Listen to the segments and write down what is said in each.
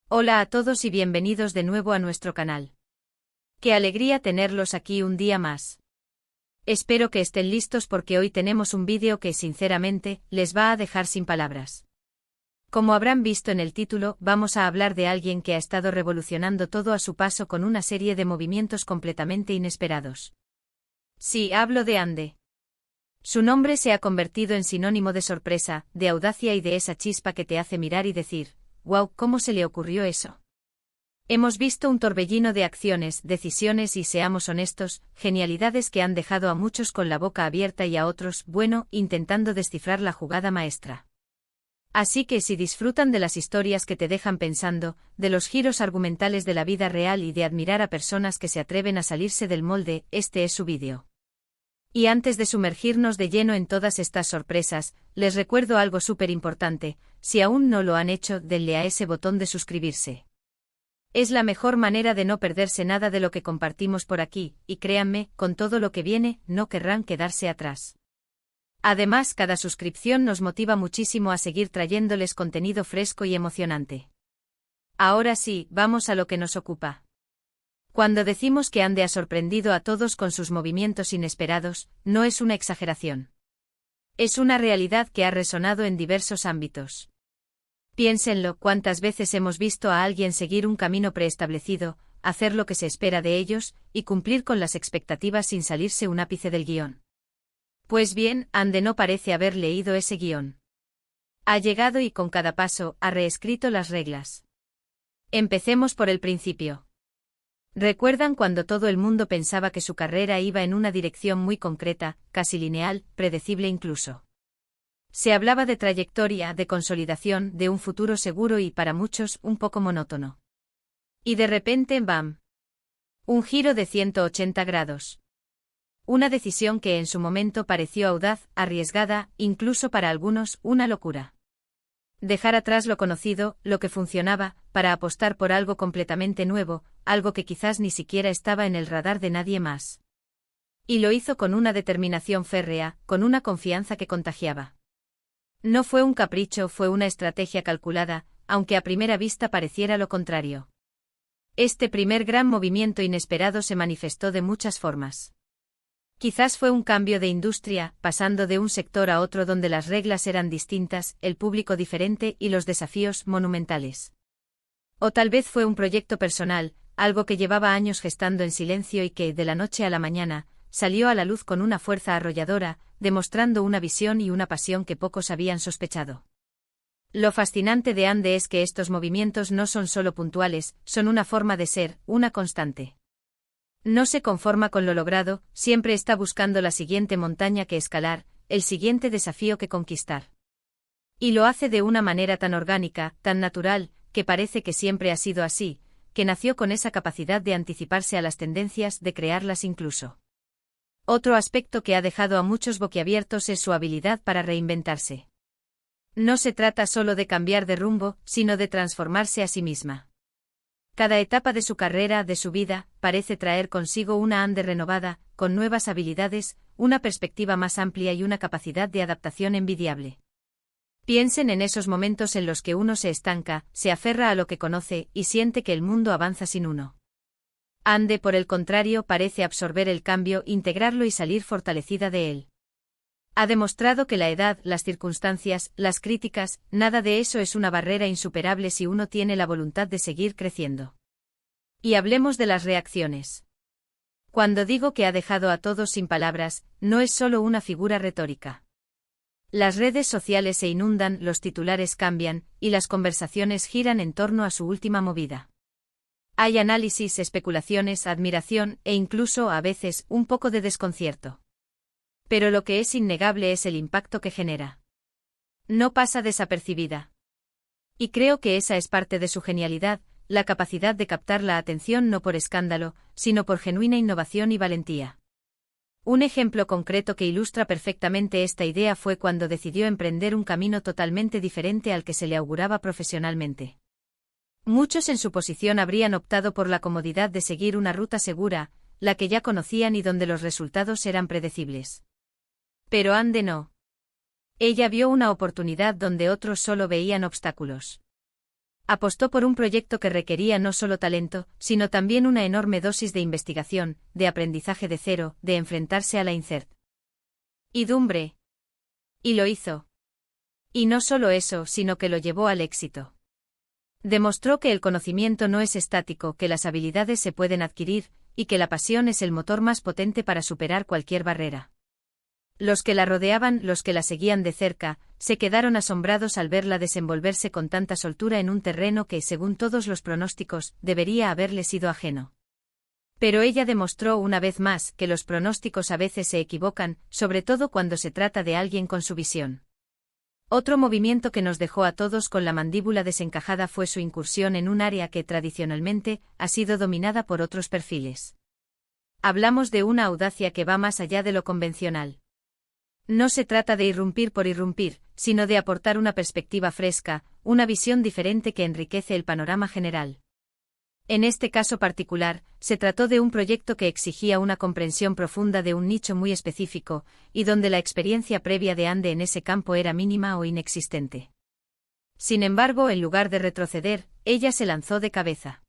Hola a todos y bienvenidos de nuevo a nuestro canal. Qué alegría tenerlos aquí un día más. Espero que estén listos porque hoy tenemos un vídeo que, sinceramente, les va a dejar sin palabras. Como habrán visto en el título, vamos a hablar de alguien que ha estado revolucionando todo a su paso con una serie de movimientos completamente inesperados. Sí, hablo de Ande. Su nombre se ha convertido en sinónimo de sorpresa, de audacia y de esa chispa que te hace mirar y decir, «Wow, ¿cómo se le ocurrió eso?». Hemos visto un torbellino de acciones, decisiones y, seamos honestos, genialidades que han dejado a muchos con la boca abierta y a otros, bueno, intentando descifrar la jugada maestra. Así que si disfrutan de las historias que te dejan pensando, de los giros argumentales de la vida real y de admirar a personas que se atreven a salirse del molde, este es su vídeo. Y antes de sumergirnos de lleno en todas estas sorpresas, les recuerdo algo súper importante: si aún no lo han hecho, denle a ese botón de suscribirse. Es la mejor manera de no perderse nada de lo que compartimos por aquí, y créanme, con todo lo que viene, no querrán quedarse atrás. Además, cada suscripción nos motiva muchísimo a seguir trayéndoles contenido fresco y emocionante. Ahora sí, vamos a lo que nos ocupa. Cuando decimos que Ande ha sorprendido a todos con sus movimientos inesperados, no es una exageración. Es una realidad que ha resonado en diversos ámbitos. Piénsenlo, cuántas veces hemos visto a alguien seguir un camino preestablecido, hacer lo que se espera de ellos, y cumplir con las expectativas sin salirse un ápice del guión. Pues bien, Ande no parece haber leído ese guión. Ha llegado y con cada paso, ha reescrito las reglas. Empecemos por el principio. ¿Recuerdan cuando todo el mundo pensaba que su carrera iba en una dirección muy concreta, casi lineal, predecible incluso? Se hablaba de trayectoria, de consolidación, de un futuro seguro y, para muchos, un poco monótono. Y de repente, ¡bam! Un giro de 180 grados. Una decisión que en su momento pareció audaz, arriesgada, incluso para algunos, una locura. Dejar atrás lo conocido, lo que funcionaba, para apostar por algo completamente nuevo, algo que quizás ni siquiera estaba en el radar de nadie más. Y lo hizo con una determinación férrea, con una confianza que contagiaba. No fue un capricho, fue una estrategia calculada, aunque a primera vista pareciera lo contrario. Este primer gran movimiento inesperado se manifestó de muchas formas. Quizás fue un cambio de industria, pasando de un sector a otro donde las reglas eran distintas, el público diferente y los desafíos monumentales. O tal vez fue un proyecto personal, algo que llevaba años gestando en silencio y que, de la noche a la mañana, salió a la luz con una fuerza arrolladora, demostrando una visión y una pasión que pocos habían sospechado. Lo fascinante de Ande es que estos movimientos no son solo puntuales, son una forma de ser, una constante. No se conforma con lo logrado, siempre está buscando la siguiente montaña que escalar, el siguiente desafío que conquistar. Y lo hace de una manera tan orgánica, tan natural, que parece que siempre ha sido así, que nació con esa capacidad de anticiparse a las tendencias, de crearlas incluso. Otro aspecto que ha dejado a muchos boquiabiertos es su habilidad para reinventarse. No se trata solo de cambiar de rumbo, sino de transformarse a sí misma. Cada etapa de su carrera, de su vida, parece traer consigo una Ande renovada, con nuevas habilidades, una perspectiva más amplia y una capacidad de adaptación envidiable. Piensen en esos momentos en los que uno se estanca, se aferra a lo que conoce y siente que el mundo avanza sin uno. Ande, por el contrario, parece absorber el cambio, integrarlo y salir fortalecida de él. Ha demostrado que la edad, las circunstancias, las críticas, nada de eso es una barrera insuperable si uno tiene la voluntad de seguir creciendo. Y hablemos de las reacciones. Cuando digo que ha dejado a todos sin palabras, no es solo una figura retórica. Las redes sociales se inundan, los titulares cambian, y las conversaciones giran en torno a su última movida. Hay análisis, especulaciones, admiración e incluso, a veces, un poco de desconcierto. Pero lo que es innegable es el impacto que genera. No pasa desapercibida. Y creo que esa es parte de su genialidad, la capacidad de captar la atención no por escándalo, sino por genuina innovación y valentía. Un ejemplo concreto que ilustra perfectamente esta idea fue cuando decidió emprender un camino totalmente diferente al que se le auguraba profesionalmente. Muchos en su posición habrían optado por la comodidad de seguir una ruta segura, la que ya conocían y donde los resultados eran predecibles. Pero Ande no. Ella vio una oportunidad donde otros solo veían obstáculos. Apostó por un proyecto que requería no solo talento, sino también una enorme dosis de investigación, de aprendizaje de cero, de enfrentarse a la incertidumbre. Y lo hizo. Y no solo eso, sino que lo llevó al éxito. Demostró que el conocimiento no es estático, que las habilidades se pueden adquirir, y que la pasión es el motor más potente para superar cualquier barrera. Los que la rodeaban, los que la seguían de cerca, se quedaron asombrados al verla desenvolverse con tanta soltura en un terreno que, según todos los pronósticos, debería haberle sido ajeno. Pero ella demostró una vez más que los pronósticos a veces se equivocan, sobre todo cuando se trata de alguien con su visión. Otro movimiento que nos dejó a todos con la mandíbula desencajada fue su incursión en un área que tradicionalmente ha sido dominada por otros perfiles. Hablamos de una audacia que va más allá de lo convencional. No se trata de irrumpir por irrumpir, sino de aportar una perspectiva fresca, una visión diferente que enriquece el panorama general. En este caso particular, se trató de un proyecto que exigía una comprensión profunda de un nicho muy específico, y donde la experiencia previa de Ande en ese campo era mínima o inexistente. Sin embargo, en lugar de retroceder, ella se lanzó de cabeza.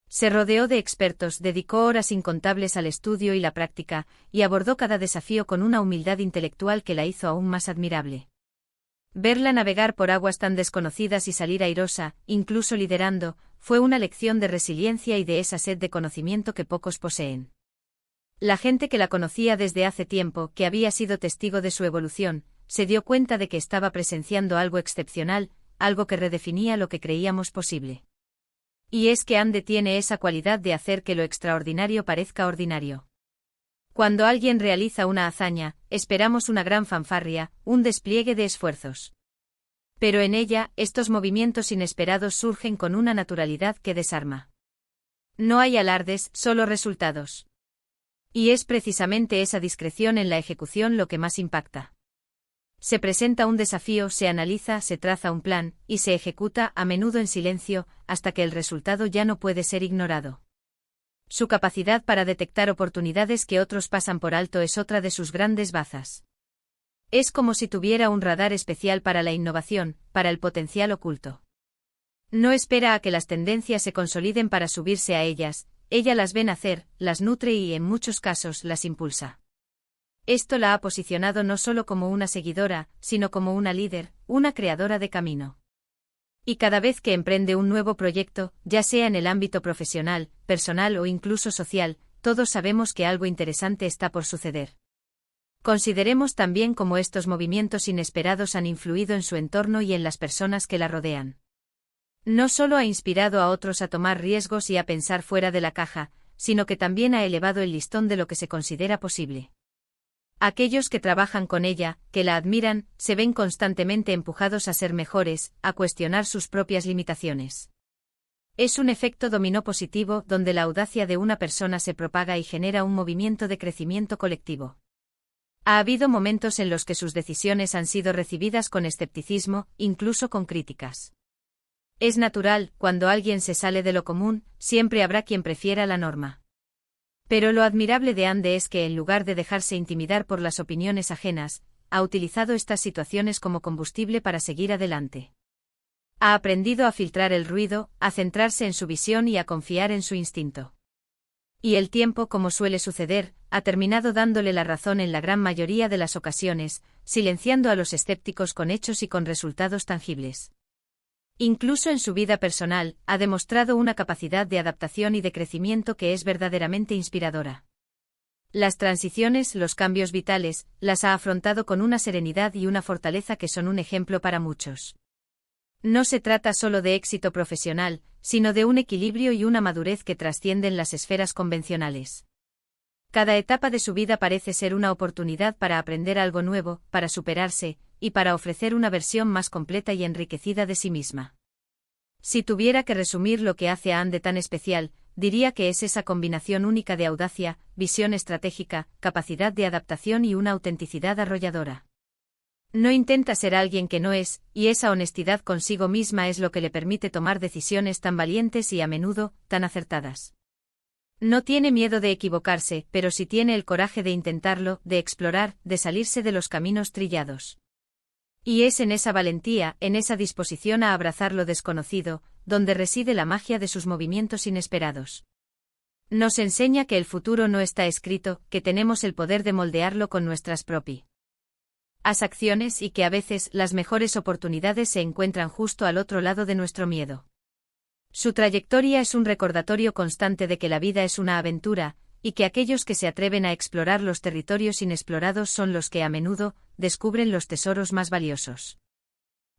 Se rodeó de expertos, dedicó horas incontables al estudio y la práctica, y abordó cada desafío con una humildad intelectual que la hizo aún más admirable. Verla navegar por aguas tan desconocidas y salir airosa, incluso liderando, fue una lección de resiliencia y de esa sed de conocimiento que pocos poseen. La gente que la conocía desde hace tiempo, que había sido testigo de su evolución, se dio cuenta de que estaba presenciando algo excepcional, algo que redefinía lo que creíamos posible. Y es que Ande tiene esa cualidad de hacer que lo extraordinario parezca ordinario. Cuando alguien realiza una hazaña, esperamos una gran fanfarria, un despliegue de esfuerzos. Pero en ella, estos movimientos inesperados surgen con una naturalidad que desarma. No hay alardes, solo resultados. Y es precisamente esa discreción en la ejecución lo que más impacta. Se presenta un desafío, se analiza, se traza un plan, y se ejecuta, a menudo en silencio, hasta que el resultado ya no puede ser ignorado. Su capacidad para detectar oportunidades que otros pasan por alto es otra de sus grandes bazas. Es como si tuviera un radar especial para la innovación, para el potencial oculto. No espera a que las tendencias se consoliden para subirse a ellas, ella las ve nacer, las nutre y, en muchos casos, las impulsa. Esto la ha posicionado no solo como una seguidora, sino como una líder, una creadora de camino. Y cada vez que emprende un nuevo proyecto, ya sea en el ámbito profesional, personal o incluso social, todos sabemos que algo interesante está por suceder. Consideremos también cómo estos movimientos inesperados han influido en su entorno y en las personas que la rodean. No solo ha inspirado a otros a tomar riesgos y a pensar fuera de la caja, sino que también ha elevado el listón de lo que se considera posible. Aquellos que trabajan con ella, que la admiran, se ven constantemente empujados a ser mejores, a cuestionar sus propias limitaciones. Es un efecto dominó positivo donde la audacia de una persona se propaga y genera un movimiento de crecimiento colectivo. Ha habido momentos en los que sus decisiones han sido recibidas con escepticismo, incluso con críticas. Es natural, cuando alguien se sale de lo común, siempre habrá quien prefiera la norma. Pero lo admirable de Ande es que en lugar de dejarse intimidar por las opiniones ajenas, ha utilizado estas situaciones como combustible para seguir adelante. Ha aprendido a filtrar el ruido, a centrarse en su visión y a confiar en su instinto. Y el tiempo, como suele suceder, ha terminado dándole la razón en la gran mayoría de las ocasiones, silenciando a los escépticos con hechos y con resultados tangibles. Incluso en su vida personal, ha demostrado una capacidad de adaptación y de crecimiento que es verdaderamente inspiradora. Las transiciones, los cambios vitales, las ha afrontado con una serenidad y una fortaleza que son un ejemplo para muchos. No se trata solo de éxito profesional, sino de un equilibrio y una madurez que trascienden las esferas convencionales. Cada etapa de su vida parece ser una oportunidad para aprender algo nuevo, para superarse, y para ofrecer una versión más completa y enriquecida de sí misma. Si tuviera que resumir lo que hace a Ande tan especial, diría que es esa combinación única de audacia, visión estratégica, capacidad de adaptación y una autenticidad arrolladora. No intenta ser alguien que no es, y esa honestidad consigo misma es lo que le permite tomar decisiones tan valientes y a menudo, tan acertadas. No tiene miedo de equivocarse, pero sí tiene el coraje de intentarlo, de explorar, de salirse de los caminos trillados. Y es en esa valentía, en esa disposición a abrazar lo desconocido, donde reside la magia de sus movimientos inesperados. Nos enseña que el futuro no está escrito, que tenemos el poder de moldearlo con nuestras propias acciones y que a veces las mejores oportunidades se encuentran justo al otro lado de nuestro miedo. Su trayectoria es un recordatorio constante de que la vida es una aventura, y que aquellos que se atreven a explorar los territorios inexplorados son los que a menudo descubren los tesoros más valiosos.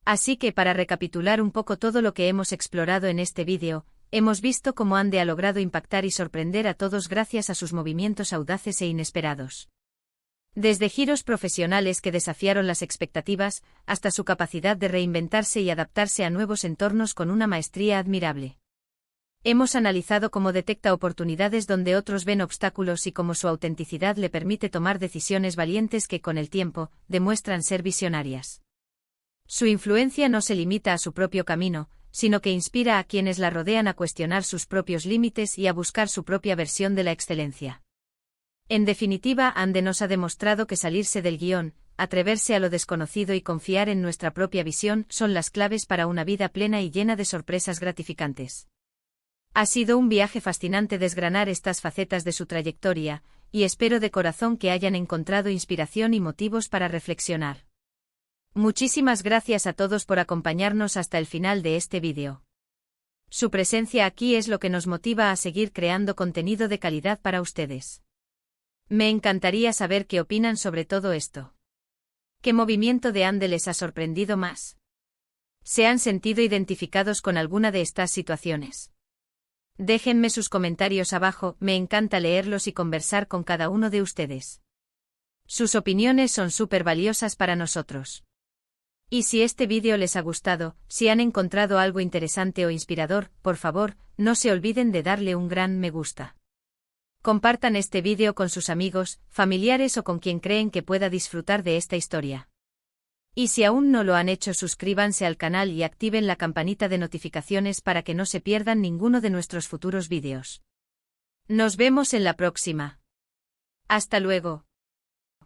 Así que para recapitular un poco todo lo que hemos explorado en este vídeo, hemos visto cómo Ande ha logrado impactar y sorprender a todos gracias a sus movimientos audaces e inesperados. Desde giros profesionales que desafiaron las expectativas, hasta su capacidad de reinventarse y adaptarse a nuevos entornos con una maestría admirable. Hemos analizado cómo detecta oportunidades donde otros ven obstáculos y cómo su autenticidad le permite tomar decisiones valientes que con el tiempo demuestran ser visionarias. Su influencia no se limita a su propio camino, sino que inspira a quienes la rodean a cuestionar sus propios límites y a buscar su propia versión de la excelencia. En definitiva, Ande nos ha demostrado que salirse del guión, atreverse a lo desconocido y confiar en nuestra propia visión son las claves para una vida plena y llena de sorpresas gratificantes. Ha sido un viaje fascinante desgranar estas facetas de su trayectoria, y espero de corazón que hayan encontrado inspiración y motivos para reflexionar. Muchísimas gracias a todos por acompañarnos hasta el final de este vídeo. Su presencia aquí es lo que nos motiva a seguir creando contenido de calidad para ustedes. Me encantaría saber qué opinan sobre todo esto. ¿Qué movimiento de Ande les ha sorprendido más? ¿Se han sentido identificados con alguna de estas situaciones? Déjenme sus comentarios abajo, me encanta leerlos y conversar con cada uno de ustedes. Sus opiniones son súper valiosas para nosotros. Y si este vídeo les ha gustado, si han encontrado algo interesante o inspirador, por favor, no se olviden de darle un gran me gusta. Compartan este vídeo con sus amigos, familiares o con quien creen que pueda disfrutar de esta historia. Y si aún no lo han hecho, suscríbanse al canal y activen la campanita de notificaciones para que no se pierdan ninguno de nuestros futuros vídeos. Nos vemos en la próxima. Hasta luego.